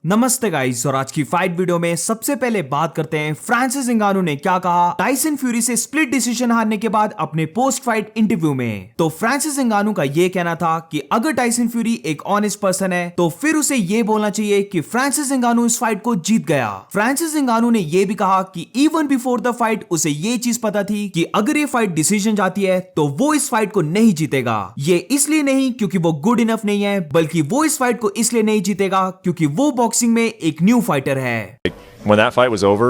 नमस्ते गाइस, और आज की फाइट वीडियो में सबसे पहले बात करते हैं फ्रांसिस इंगानू ने क्या कहा टाइसन फ्यूरी से स्प्लिट डिसीजन हारने के बाद अपने पोस्ट फाइट इंटरव्यू में। तो फ्रांसिस इंगानू का ये कहना था कि अगर टाइसन फ्यूरी एक ऑनेस्ट पर्सन है तो फिर उसे ये बोलना चाहिए कि फ्रांसिस इंगानू इस फाइट को जीत गया। फ्रांसिस इंगानू ने ये भी कहा कि इवन बिफोर द फाइट उसे ये चीज पता थी कि अगर ये फाइट डिसीजन जाती है तो वो इस फाइट को नहीं जीतेगा। ये इसलिए नहीं क्योंकि वो गुड इनफ नहीं है, बल्कि वो इस फाइट को इसलिए नहीं जीतेगा क्योंकि वो बॉक्सिंग में एक न्यू फाइटर है। When that fight was over,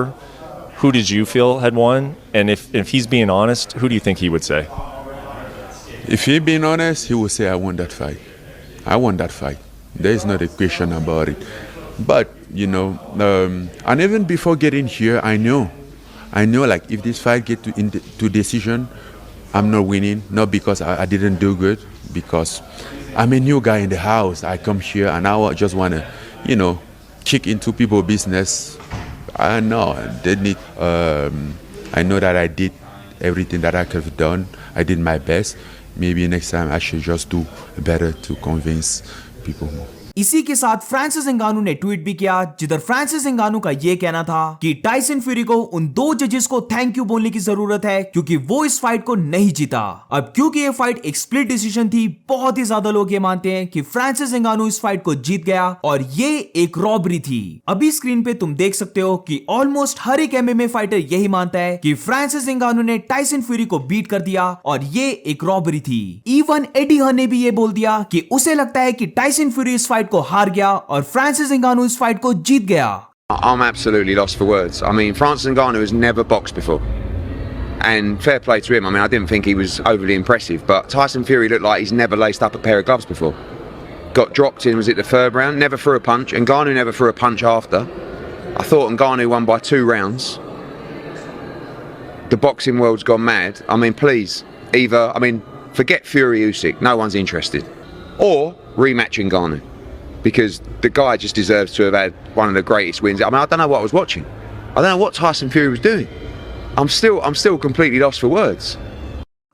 who did you feel had won? And if he's being honest, who do you think he would say? If he's being honest, he would say, I won that fight. I won that fight. There is not a question about it. But, and even before getting here, I know like if this fight get to decision, I'm not winning. Not because I didn't do good, because I'm a new guy in the house. I come here and I just want to, kick into people's business. I know they need. I know that I did everything that I could have done. I did my best. Maybe next time I should just do better to convince people more. इसी के साथ Francis इंगानू ने tweet भी किया, जिधर Francis इंगानू का यह कहना था कि टाइसन फ्यूरी को उन दो जजेस को थैंक यू बोलने की जरूरत है क्योंकि वो इस फाइट को नहीं जीता। अब क्योंकि ये फाइट एक स्प्लिट डिसीजन थी, बहुत ही ज्यादा लोग ये मानते हैं कि फ्रांसिस इंगानू इस फाइट को जीत गया और ये एक रॉबरी थी। अभी स्क्रीन पे तुम देख सकते हो कि ऑलमोस्ट हर एक एमएमए फाइटर यही मानता है कि फ्रांसिस इंगानू ने टाइसन फ्यूरी को बीट कर दिया और ये एक रॉबरी थी। इवन एडी हर्न ने भी ये बोल दिया कि उसे लगता है कि टाइसन फ्यूरी इस फाइट को हार गया और फ्रांसिस इंगानू इस फाइट को जीत गया। I'm absolutely lost for words. I mean, Francis Ngannou has never boxed before. And fair play to him. I mean, I didn't think he was overly impressive, but Tyson Fury looked like he's never laced up a pair of gloves before. Got dropped in, was it the third round? Never threw a punch. Ngannou never threw a punch after. I thought Ngannou won by 2 rounds. The boxing world's gone mad. I mean, please, forget Fury Usyk. No one's interested. Or rematch Ngannou. Because the guy just deserves to have had one of the greatest wins. I mean, I don't know what I was watching. I don't know what Tyson Fury was doing. I'm still completely lost for words.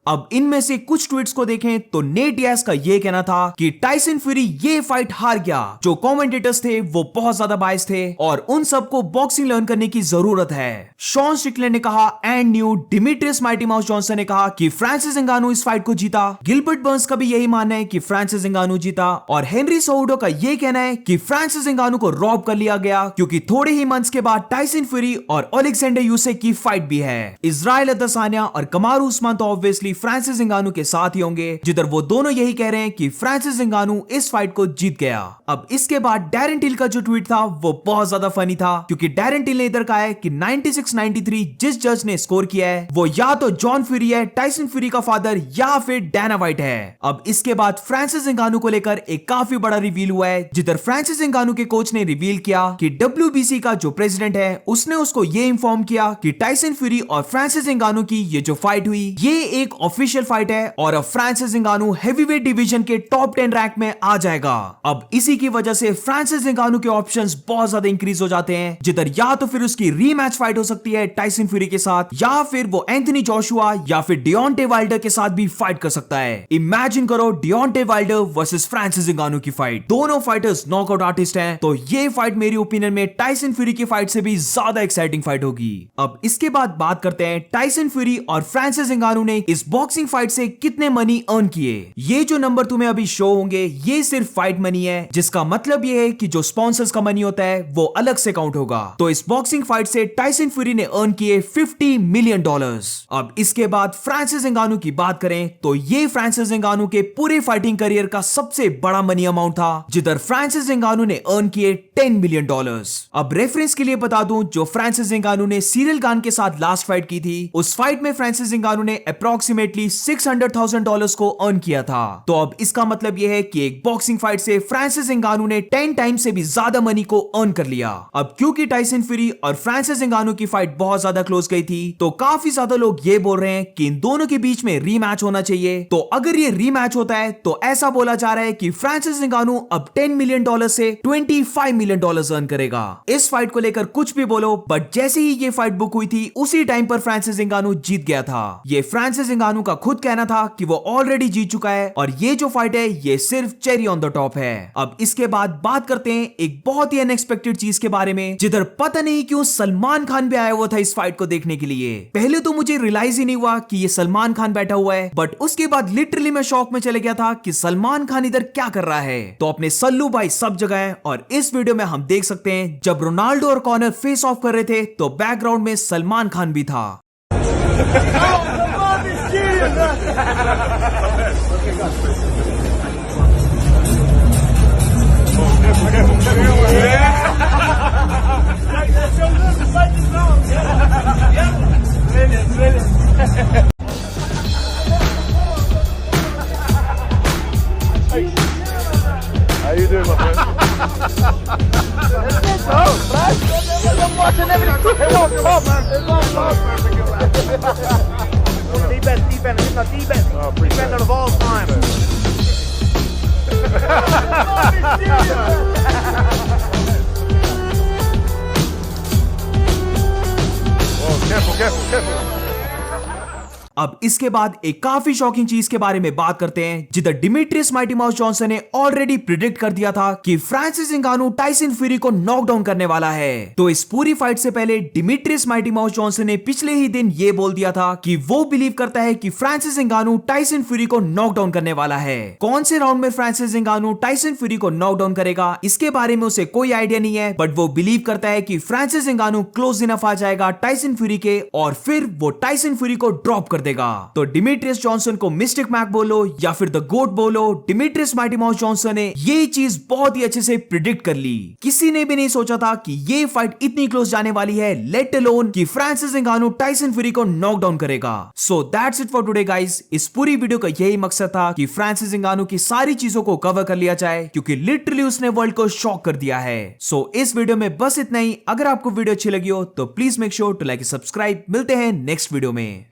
अब इनमें से कुछ tweets को देखें तो Nate Diaz का यह कहना था कि टाइसन फ्यूरी ये फाइट हार गया। जो कमेंटेटर्स थे वो बहुत ज्यादा बायस थे और उन सबको बॉक्सिंग लर्न करने की जरूरत है। शॉन स्ट्रिकलैंड ने कहा and new Demetrious Mighty mouse Johnson ने कहा कि फ्रांसिस इंगानू इस फाइट को जीता। गिलबर्ट बर्न्स का भी यही मानना है कि फ्रांसिस इंगानू जीता और हेनरी सोहुडो का यह कहना है कि फ्रांसिस इंगानू को रॉब कर लिया गया क्योंकि थोड़े ही मंथ्स के बाद टाइसन फ्यूरी और अलेक्जेंडर यूसिक की फाइट भी है। इजराइल अदसानिया और कमारू उस्मान तो ऑब्वियसली फ्रांसिस इंगानू के साथ ही होंगे, जिधर वो दोनों यही कह रहे हैं कि फ्रांसिस इंगानू इस फाइट को जीत गया। अब इसके बाद डैरेन टिल का जो ट्वीट था वो बहुत ज्यादा फनी था क्योंकि डैरेन टिल ने इधर कहा है कि 96-93 जिस जज ने स्कोर किया है वो या तो जॉन फ्यूरी है, टाइसन फ्यूरी का फादर, या फिर डैना वाइट है। अब इसके बाद फ्रांसिस इंगानू को लेकर एक काफी बड़ा रिवील हुआ है, जिधर फ्रांसिस इंगानू के कोच ने रिवील किया कि WBC का जो प्रेसिडेंट है उसने उसको ये इन्फॉर्म किया कि टाइसन फ्यूरी और फ्रांसिस इंगानू की ये जो फाइट हुई ये एक ऑफिशियल फाइट है और अब फ्रांसिस इंगानू हेवीवेट डिवीजन के टॉप 10 रैंक में आ जाएगा। अब इसी की वजह से फ्रांसिस इंगानू के ऑप्शंस बहुत ज्यादा इंक्रीज हो जाते हैं, जिधर या तो फिर उसकी रीमैच फाइट हो सकती है टाइसन फ्यूरी के साथ, या फिर वो एंथनी जोशुआ या फिर डियोंटे वाइल्डर के साथ भी फाइट कर सकता है। इमेजिन करो डियोंटे वाइल्डर वर्सेस फ्रांसिस इंगानू की फाइट। दोनों फाइटर्स नॉकआउट आर्टिस्ट हैं, तो ये फाइट मेरी ओपिनियन में टाइसन फ्यूरी की फाइट से भी ज्यादा एक्साइटिंग फाइट होगी। अब इसके बाद बात करते हैं टाइसन फ्यूरी और फ्रांसिस इंगानू ने इस बॉक्सिंग फाइट से कितने मनी अर्न किए। ये जो नंबर तुम्हें अभी शो होंगे ये सिर्फ फाइट मनी है, जिसका मतलब ये है कि जो स्पॉन्सर्स का मनी होता है वो अलग से काउंट होगा। तो इस बॉक्सिंग फाइट से टाइसन फ्यूरी ने अर्न किए $50 मिलियन। अब इसके बाद फ्रांसिस इंगानू की बात करें तो ये फ्रांसिस इंगानू के पूरे फाइटिंग करियर का सबसे बड़ा मनी अमाउंट था, जिधर फ्रांसिस इंगानू ने अर्न किए $10 मिलियन। अब रेफरेंस के लिए बता दूं, जो फ्रांसिस इंगानू ने सीरियल गान के साथ लास्ट फाइट की थी उस फाइट में फ्रांसिस इंगानू ने अप्रोक्सीमेटली $600,000 को अर्न किया था। तो अब इसका मतलब यह है कि एक बॉक्सिंग फाइट से फ्रांसिस इंगानू ने 10 टाइम से भी ज्यादा मनी को अर्न कर लिया। अब क्योंकि टाइसन फ्यूरी और फ्रांसिस इंगानू की फाइट बहुत ज्यादा क्लोज गई थी तो काफी ज्यादा लोग ये बोल रहे हैं कि इन दोनों के बीच में रीमैच होना चाहिए। तो अगर ये रीमैच होता है तो ऐसा बोला जा रहा है कि फ्रांसिस इंगानू अब $10 मिलियन से $25 मिलियन अर्न करेगा। इस फाइट को लेकर कुछ भी बोलो, बट जैसे ही ये फाइट बुक हुई थी उसी टाइम पर फ्रांसिस इंगानू जीत गया था। ये फ्रांसिस इंगानू इंगानू का खुद कहना था कि वो ऑलरेडी जीत चुका है और ये जो फाइट है ये सिर्फ चेरी ऑन द टॉप है। अब इसके बाद बात करते हैं एक बहुत ही अनएक्सपेक्टेड चीज के बारे में, जिधर पता नहीं क्यों सलमान खान भी आया हुआ था इस फाइट को देखने के लिए। पहले तो मुझे रियलाइज ही नहीं हुआ कि ये सलमान खान बैठा हुआ है, बट उसके बाद लिटरली मैं शॉक में चले गया था कि सलमान खान इधर क्या कर रहा है। तो अपने सल्लू भाई सब जगह है और इस वीडियो में हम देख सकते हैं जब रोनाल्डो और कॉनर फेस ऑफ कर रहे थे तो बैकग्राउंड में सलमान खान भी था। How you doing, my friend? I'm watching everything. Hey, walk him up, man. It's on top, man. Defense. It's not defense. Defender of all time. Oh, careful. अब इसके बाद एक काफी शॉकिंग चीज के बारे में बात करते हैं, जिधर डिमिट्रियस माइटी माउस जॉनसन ने ऑलरेडी प्रिडिक्ट कर दिया था कि फ्रांसिस इंगानू टाइसन फ्यूरी को नॉकडाउन करने वाला है। तो इस पूरी फाइट से पहले डिमिट्रियस माइटी माउस जॉनसन ने पिछले ही दिन ये बोल दिया था कि वो बिलीव करता है कि फ्रांसिस इंगानू टाइसन फ्यूरी को नॉकडाउन करने वाला है। कौन से राउंड में फ्रांसिस इंगानू टाइसन फ्यूरी को नॉकडाउन करेगा इसके बारे में उसे कोई आइडिया नहीं है, बट वो बिलीव करता है कि फ्रांसिस इंगानू क्लोज इनफ आ जाएगा टाइसन फ्यूरी के और फिर वो टाइसन फ्यूरी को ड्रॉप कर देगा। तो डिमिट्रियस जॉनसन को मिस्टिक मैक बोलो या फिर द गोट बोलो, डिमिट्रियस माइटी माउस जॉनसन ने ये चीज बहुत ही अच्छे से प्रिडिक्ट कर ली। किसी ने भी नहीं सोचा था कि ये फाइट इतनी क्लोज जाने वाली है, लेट अलोन कि फ्रांसिस इंगानू टाइसन फ्यूरी को नॉकडाउन करेगा। So that's it for today guys. इस पूरी वीडियो का यही मकसद था कि फ्रांसिस इंगानू की सारी चीजों को कवर कर लिया जाए, क्योंकि लिटरली उसने वर्ल्ड को शॉक कर दिया है। सो इस वीडियो में बस इतना ही। अगर आपको वीडियो अच्छी लगी हो तो please make sure to like subscribe. मिलते हैं नेक्स्ट वीडियो में।